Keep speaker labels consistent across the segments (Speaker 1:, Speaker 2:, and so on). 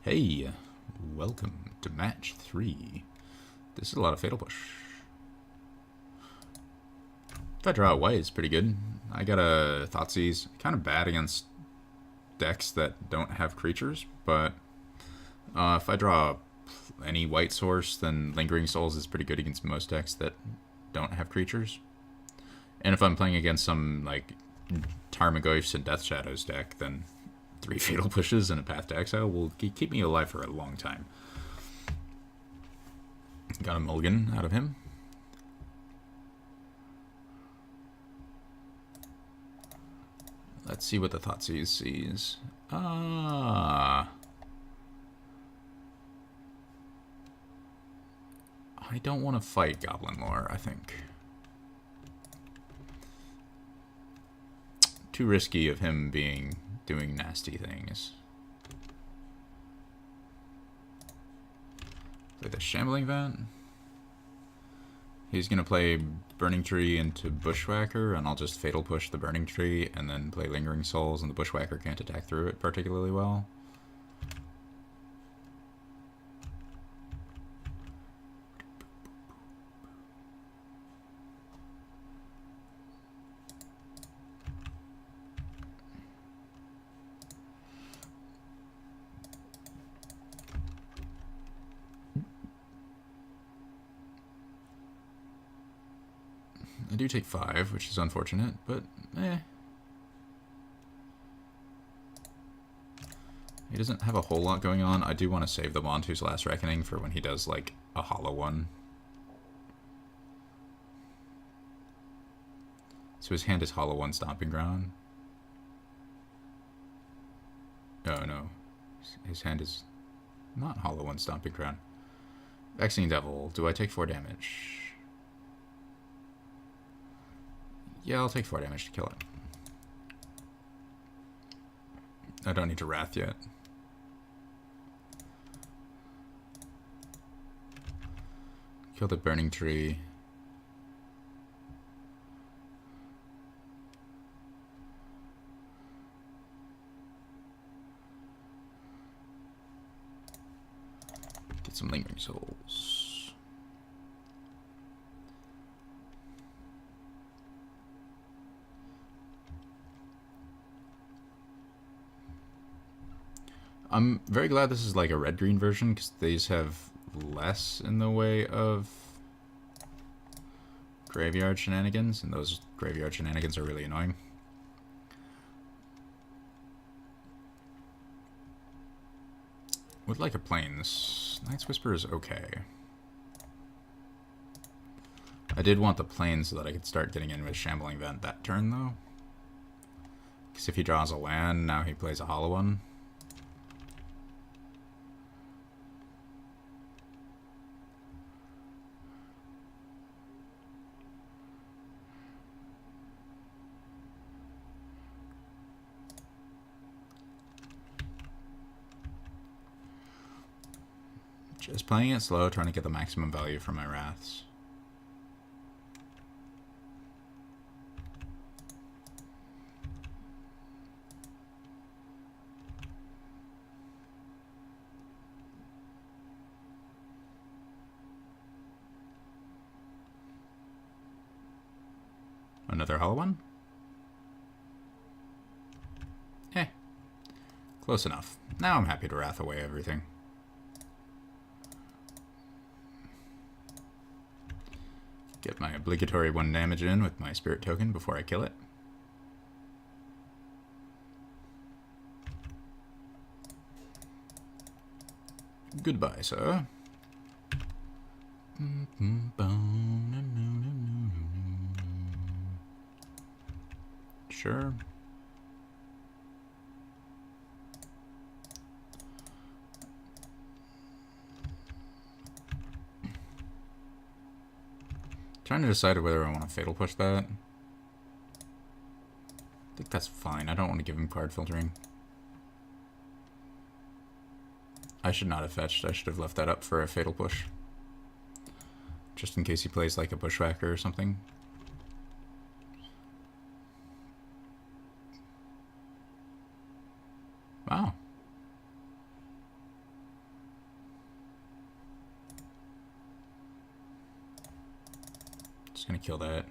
Speaker 1: Hey, welcome to match 3. This is a lot of Fatal Push. If I draw a white, it's pretty good. I got a Thoughtseize. Kind of bad against decks that don't have creatures, but if I draw any white source, then Lingering Souls is pretty good against most decks that don't have creatures. And if I'm playing against some, like, Tarmogoyfs and Death Shadows deck, then 3 Fatal Pushes and a Path to Exile will keep me alive for a long time. Got a mulligan out of him. Let's see what the Thoughtseize sees. I don't want to fight Goblin Lore, I think. Too risky of him doing nasty things. Play the Shambling Vent. He's gonna play Burning Tree into Bushwhacker, and I'll just Fatal Push the Burning Tree, and then play Lingering Souls, and the Bushwhacker can't attack through it particularly well. I do take 5, which is unfortunate, but He doesn't have a whole lot going on. I do want to save the Montu's Last Reckoning for when he does, like, a hollow one. So his hand is Hollow One Stomping Ground. Oh, no. His hand is not Hollow One Stomping Ground. Vexing Devil. Do I take 4 damage? Yeah, I'll take 4 damage to kill it. I don't need to Wrath yet. Kill the Burning Tree. Get some Lingering Souls. I'm very glad this is like a red-green version, because these have less in the way of graveyard shenanigans, and those graveyard shenanigans are really annoying. Would like a Plains. Night's Whisper is okay. I did want the Plains so that I could start getting in with Shambling Vent that turn, though. Because if he draws a land, now he plays a hollow one. Just playing it slow, trying to get the maximum value from my Wraths. Another hollow one? Close enough. Now I'm happy to Wrath away everything. Get my obligatory 1 damage in with my Spirit Token before I kill it. Goodbye, sir. Sure. Trying to decide whether I want to Fatal Push that. I think that's fine. I don't want to give him card filtering. I should not have fetched. I should have left that up for a Fatal Push. Just in case he plays like a Bushwhacker or something. Wow. Just gonna kill that.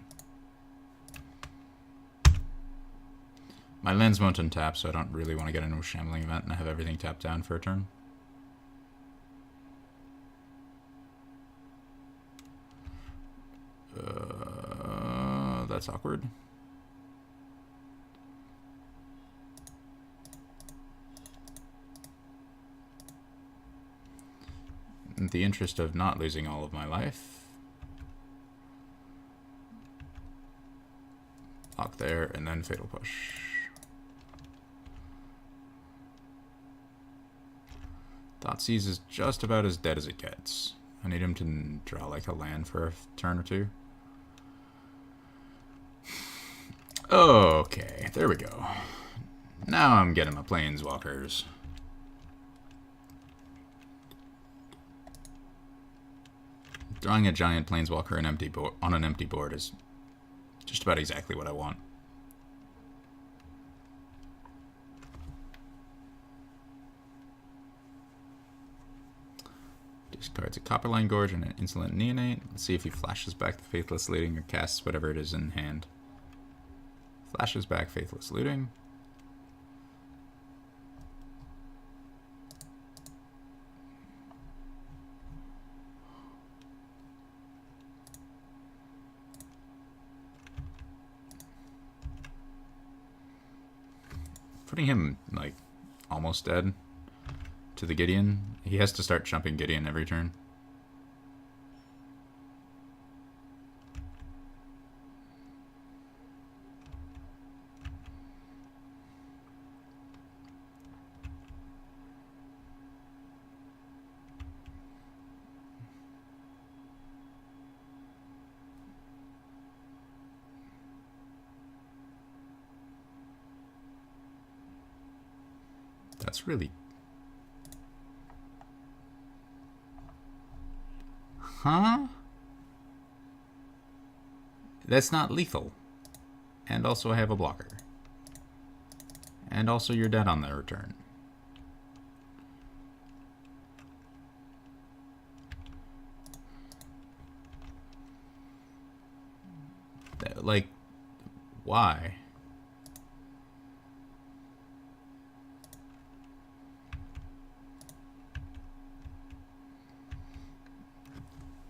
Speaker 1: My lands won't untap, so I don't really want to get into a shambling event and I have everything tapped down for a turn. That's awkward. In the interest of not losing all of my life. Lock there, and then Fatal Push. Thoughtseize is just about as dead as it gets. I need him to draw like a land for a turn or two. Okay, there we go. Now I'm getting my planeswalkers. Drawing a giant planeswalker on an empty board is just about exactly what I want. Discards a Copperline Gorge and an Insolent Neonate. Let's see if he flashes back the Faithless Looting or casts whatever it is in hand. Flashes back Faithless Looting. Putting him, like, almost dead to the Gideon. He has to start jumping Gideon every turn. That's really... Huh? That's not lethal. And also I have a blocker. And also you're dead on the return. Like, why?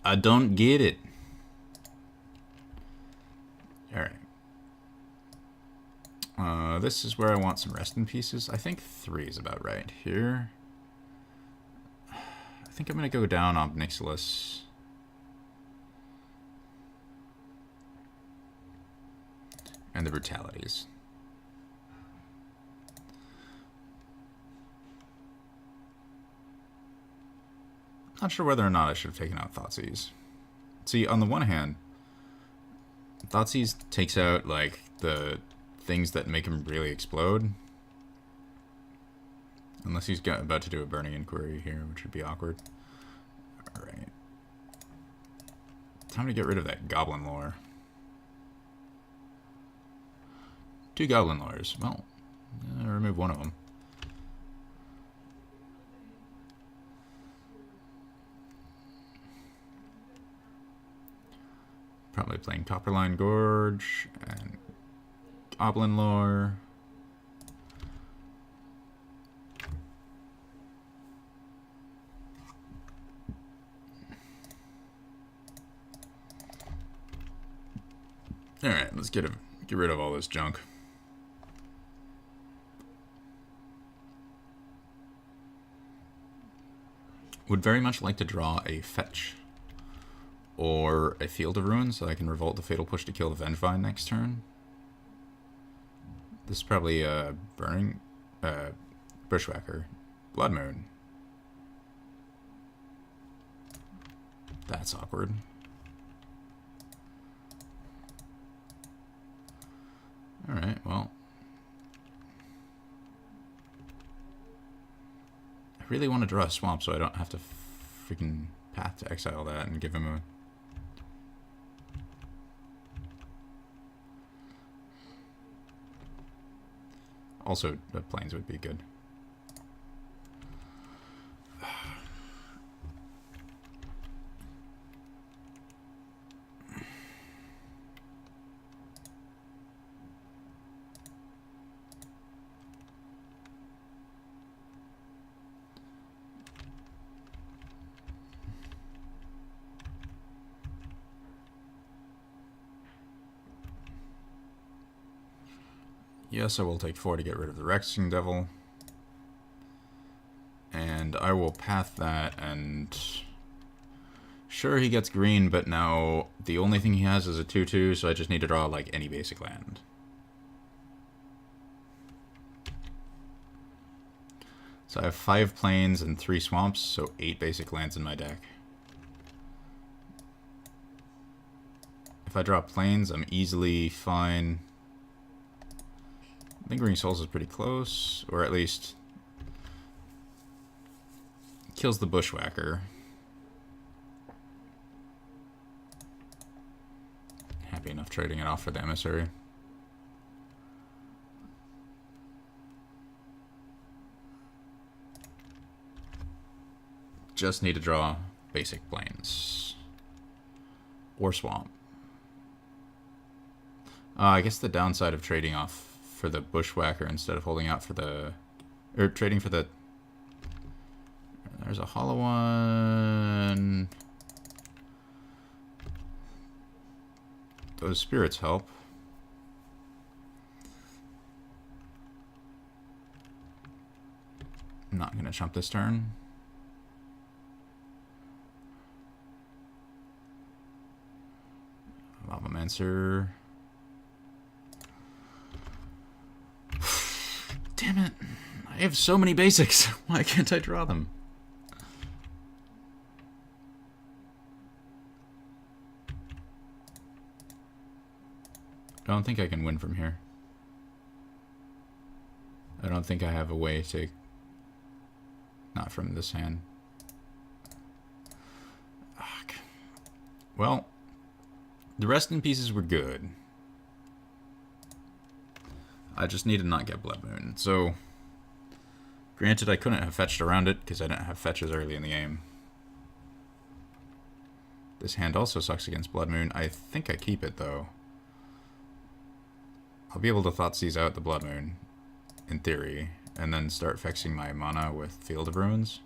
Speaker 1: I don't get it. Alright. This is where I want some rest in pieces. I think 3 is about right. Here. I think I'm going to go down Obnixilis. And the Brutalities. Not sure whether or not I should have taken out Thoughtseize. See, on the one hand, Thoughtseize takes out, like, the things that make him really explode. Unless he's about to do a Burning Inquiry here, which would be awkward. Alright. Time to get rid of that Goblin Lore. 2 Goblin Lores. Well, remove one of them. Probably playing Copperline Gorge and Goblin Lore. All right, let's get rid of all this junk. Would very much like to draw a fetch or a Field of Ruins so I can revolt the Fatal Push to kill the Vengevine next turn. This is probably a Burning Bushwhacker. Blood Moon. That's awkward. Alright, well. I really want to draw a swamp so I don't have to freaking Path to exile that and give him a... Also, the planes would be good. Yes, I will take 4 to get rid of the Rexing Devil. And I will path that, and... Sure, he gets green, but now the only thing he has is a 2-2, so I just need to draw, like, any basic land. So I have 5 plains and 3 swamps, so 8 basic lands in my deck. If I draw plains, I'm easily fine. Lingering Souls is pretty close, or at least kills the Bushwhacker. Happy enough trading it off for the Emissary. Just need to draw basic plains. Or swamp. I guess the downside of trading off for the Bushwhacker instead of holding out for the... Or trading for the... There's a Hollowvine. Those spirits help. I'm not going to chump this turn. Lavamancer. Damn it. I have so many basics. Why can't I draw them? I don't think I can win from here. I don't think I have a way to... Not from this hand. Ugh. Well, the rest in pieces were good. I just need to not get Blood Moon. So, granted, I couldn't have fetched around it because I didn't have fetches early in the game. This hand also sucks against Blood Moon. I think I keep it, though. I'll be able to Thoughtseize out the Blood Moon, in theory, and then start fixing my mana with Field of Ruins.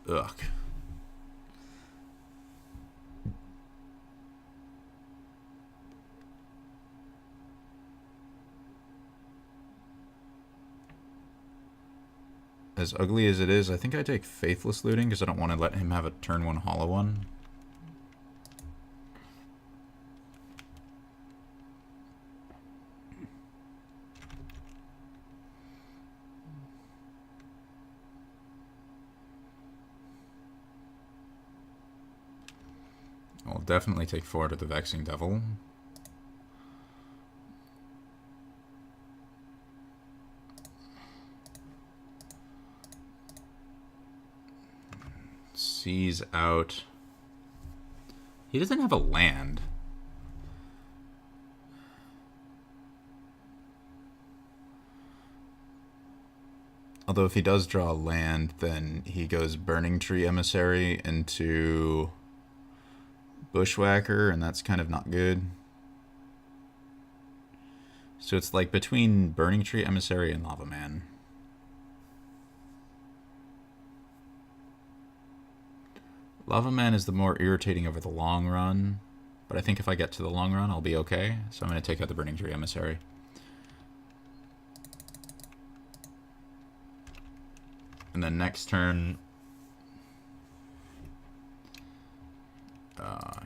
Speaker 1: Ugh. As ugly as it is, I think I take Faithless Looting because I don't want to let him have a turn 1 hollow one. I'll definitely take 4 to the Vexing Devil. Seize out. He doesn't have a land. Although if he does draw a land, then he goes Burning Tree Emissary into Bushwhacker, and that's kind of not good. So it's like between Burning Tree Emissary and Lava Man. Lava Man is the more irritating over the long run, but I think if I get to the long run, I'll be okay. So I'm going to take out the Burning Tree Emissary. And then next turn,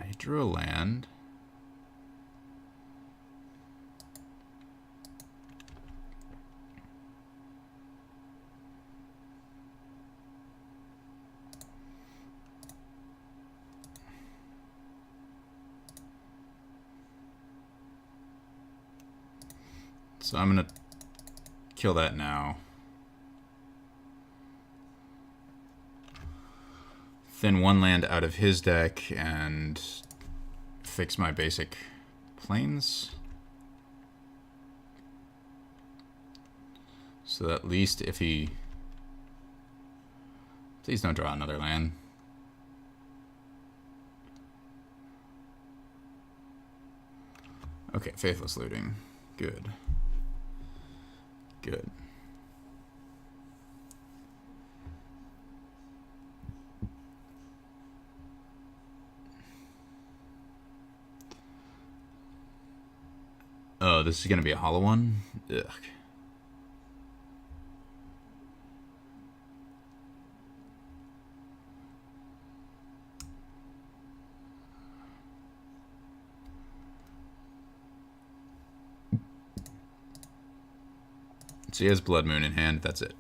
Speaker 1: he drew a land. So I'm going to kill that now. Thin 1 land out of his deck and fix my basic plains. So at least if he... Please don't draw another land. Okay, Faithless Looting. Good. Good. Oh, this is going to be a hollow one? Ugh. So he has Blood Moon in hand, that's it.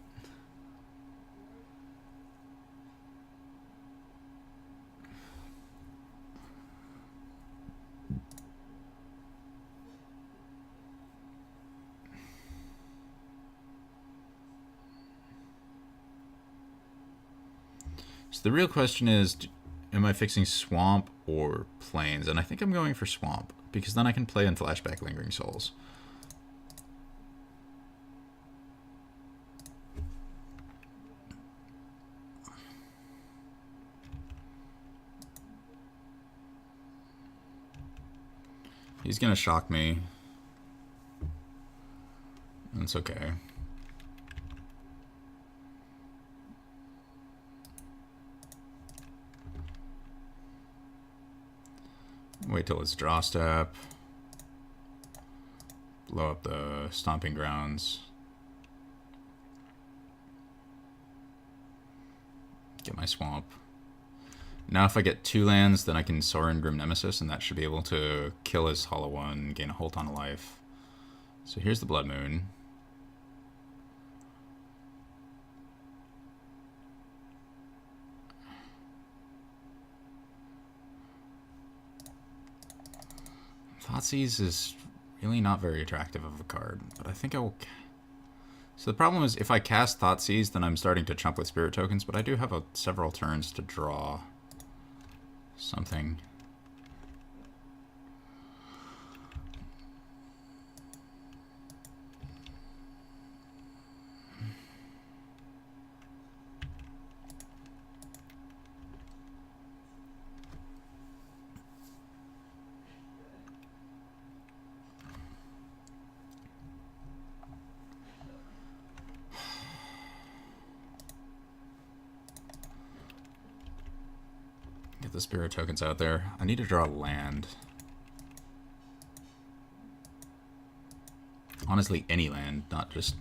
Speaker 1: So the real question is, am I fixing Swamp or Plains? And I think I'm going for Swamp, because then I can play in Flashback Lingering Souls. He's gonna shock me. That's okay. Wait till it's draw step. Blow up the Stomping Grounds. Get my Swamp. Now if I get 2 lands, then I can Sorin Grim Nemesis, and that should be able to kill his Hollow One, gain a whole ton of life. So here's the Blood Moon. Thoughtseize is really not very attractive of a card, but I think I will... So the problem is, if I cast Thoughtseize, then I'm starting to chump with Spirit Tokens, but I do have several turns to draw something. Get the Spirit Tokens out there. I need to draw land. Honestly, any land, not just...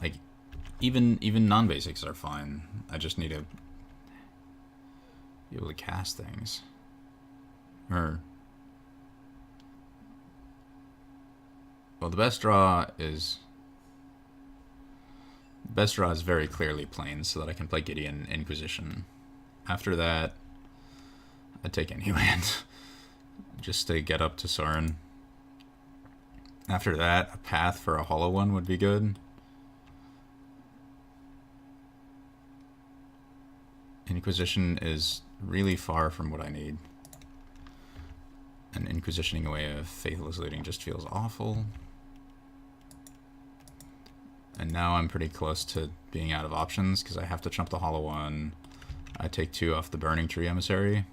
Speaker 1: Like, even non-basics are fine. I just need to be able to cast things. Well, the best draw is... Best draw is very clearly Plains, so that I can play Gideon Inquisition. After that, I'd take any land, just to get up to Sorin. After that, a path for a Hollow One would be good. Inquisition is really far from what I need. And Inquisitioning away a Faithless Looting just feels awful. And now I'm pretty close to being out of options because I have to chump the Hollow One. I take 2 off the Burning Tree Emissary.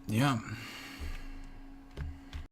Speaker 1: Yeah.